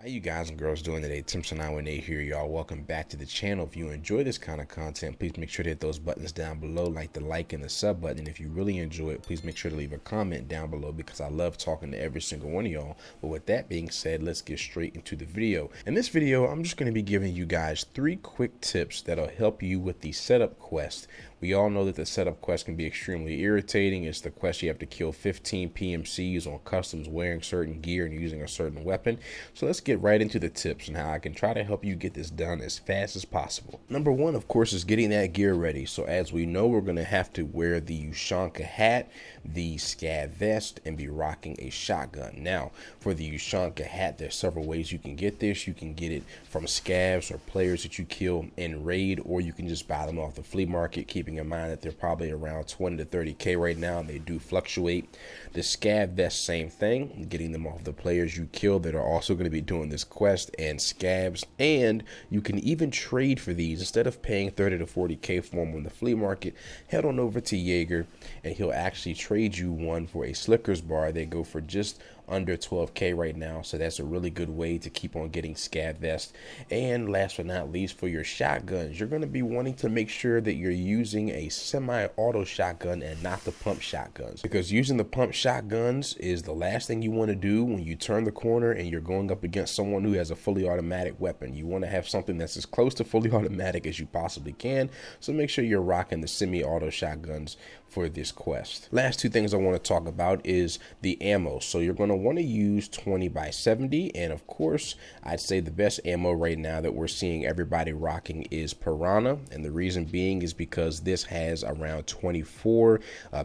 How you guys and girls doing today? Timson918 here, y'all. Welcome back to the channel. If you enjoy this kind of content, please make sure to hit those buttons down below, like the like and the sub button. And if you really enjoy it, please make sure to leave a comment down below because I love talking to every single one of y'all. But with that being said, let's get straight into the video. In this video, I'm just going to be giving you guys 3 quick tips that'll help you with the setup quest. We all know that the setup quest can be extremely irritating. It's the quest you have to kill 15 PMCs on customs wearing certain gear and using a certain weapon. So let's get right into the tips and how I can try to help you get this done as fast as possible. Number 1, of course, is getting that gear ready. So as we know, we're going to have to wear the Ushanka hat, the scav vest, and be rocking a shotgun. Now, for the Ushanka hat, there's several ways you can get this. You can get it from scavs or players that you kill in raid, or you can just buy them off the flea market, keeping in mind that they're probably around 20 to 30k right now, and they do fluctuate. The scav vest, same thing, getting them off the players you kill that are also going to be doing this quest, and scavs. And you can even trade for these. Instead of paying 30 to 40k for them on the flea market, head on over to Jaeger and he'll actually trade you one for a Slickers bar. They go for just under 12k right now, so that's a really good way to keep on getting scav vest. And last but not least, for your shotguns, you're going to be wanting to make sure that you're using a semi-auto shotgun and not the pump shotguns, because using the pump shotguns is the last thing you want to do when you turn the corner and you're going up against someone who has a fully automatic weapon. You want to have something that's as close to fully automatic as you possibly can, so make sure you're rocking the semi-auto shotguns for this quest. Last 2 things I want to talk about is the ammo. So you're going to want to use 20x70, and of course I'd say the best ammo right now that we're seeing everybody rocking is Piranha, and the reason being is because this has around 24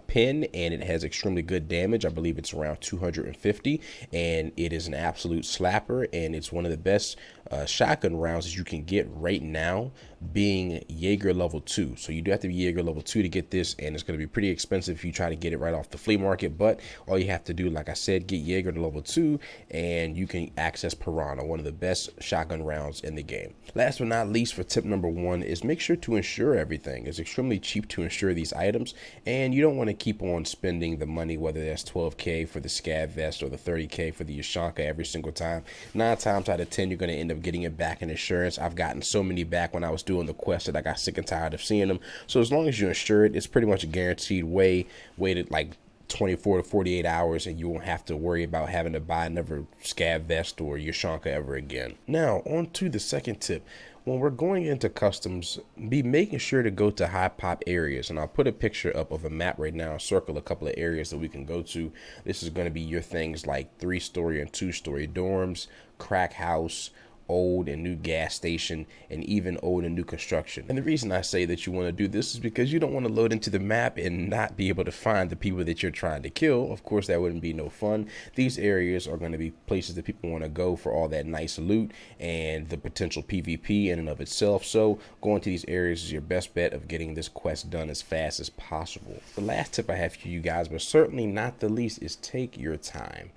pin and it has extremely good damage. I believe it's around 250, and it is an absolute slapper, and it's one of the best shotgun rounds that you can get right now, being Jaeger level 2. So you do have to be Jaeger level 2 to get this, and it's going to be pretty expensive if you try to get it right off the flea market. But all you have to do, like I said, get Jaeger to level 2 and you can access Piranha, one of the best shotgun rounds in the game. Last but not least, for tip number 1 is make sure to insure everything. It's extremely cheap to insure these items, and you don't want to keep on spending the money, whether that's 12k for the scav vest or the 30k for the Ushanka every single time. 9 times out of 10 you're going to end up getting it back in insurance. I've gotten so many back when I was doing the quest that I got sick and tired of seeing them. So as long as you insure it, it's pretty much a guaranteed waited like 24 to 48 hours, and you won't have to worry about having to buy another scav vest or Ushanka ever again. Now on to the second tip. When we're going into customs, be making sure to go to high pop areas, and I'll put a picture up of a map right now, circle a couple of areas that we can go to. This is going to be your things like 3-story and 2-story dorms, crack house, old and new gas station, and even old and new construction. And the reason I say that you want to do this is because you don't want to load into the map and not be able to find the people that you're trying to kill. Of course, that wouldn't be no fun. These areas are going to be places that people want to go for all that nice loot and the potential PvP in and of itself. So going to these areas is your best bet of getting this quest done as fast as possible. The last tip I have for you guys, but certainly not the least, is take your time.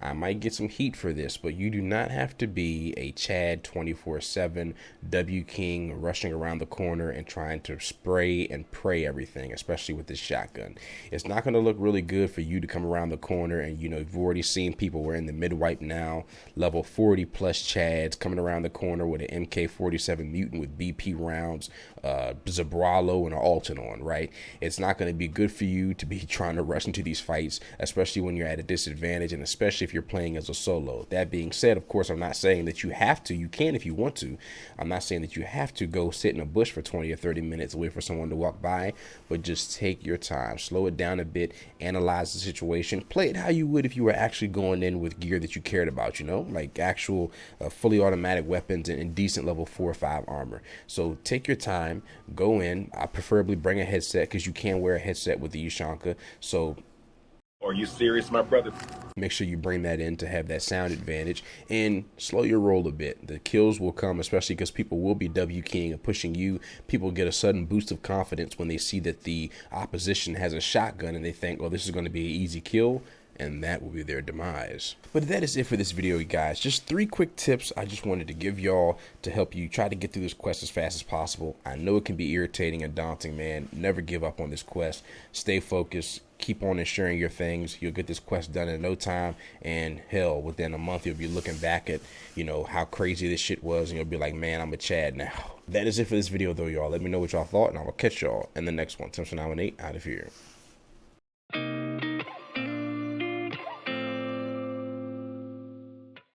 I might get some heat for this, but you do not have to be a Chad 24/7 W King rushing around the corner and trying to spray and pray everything, especially with this shotgun. It's not going to look really good for you to come around the corner and, you know, you've already seen people wearing the mid-wipe now, level 40 plus Chads coming around the corner with an MK47 mutant with BP rounds, Zabralo, and an Alton on, right? It's not going to be good for you to be trying to rush into these fights, especially when you're at a disadvantage, and especially if you're playing as a solo. That being said, of course, I'm not saying that you have to. You can if you want to. I'm not saying that you have to go sit in a bush for 20 or 30 minutes, wait for someone to walk by, but just take your time, slow it down a bit, analyze the situation, play it how you would if you were actually going in with gear that you cared about, you know, like actual fully automatic weapons and decent level 4 or 5 armor. So take your time, go in. I preferably bring a headset because you can wear a headset with the Ushanka. So are you serious, my brother? make sure you bring that in to have that sound advantage, and slow your roll a bit. The kills will come, especially because people will be W King and pushing you. People get a sudden boost of confidence when they see that the opposition has a shotgun and they think, oh, this is going to be an easy kill. and that will be their demise. But that is it for this video, guys. Just 3 quick tips I just wanted to give y'all to help you try to get through this quest as fast as possible. I know it can be irritating and daunting, man. Never give up on this quest. Stay focused. Keep on ensuring your things. You'll get this quest done in no time, and hell, within a month you'll be looking back at, how crazy this shit was, and you'll be like, man, I'm a Chad now. That is it for this video though, y'all. Let me know what y'all thought, and I will catch y'all in the next one. Timpson918 out of here.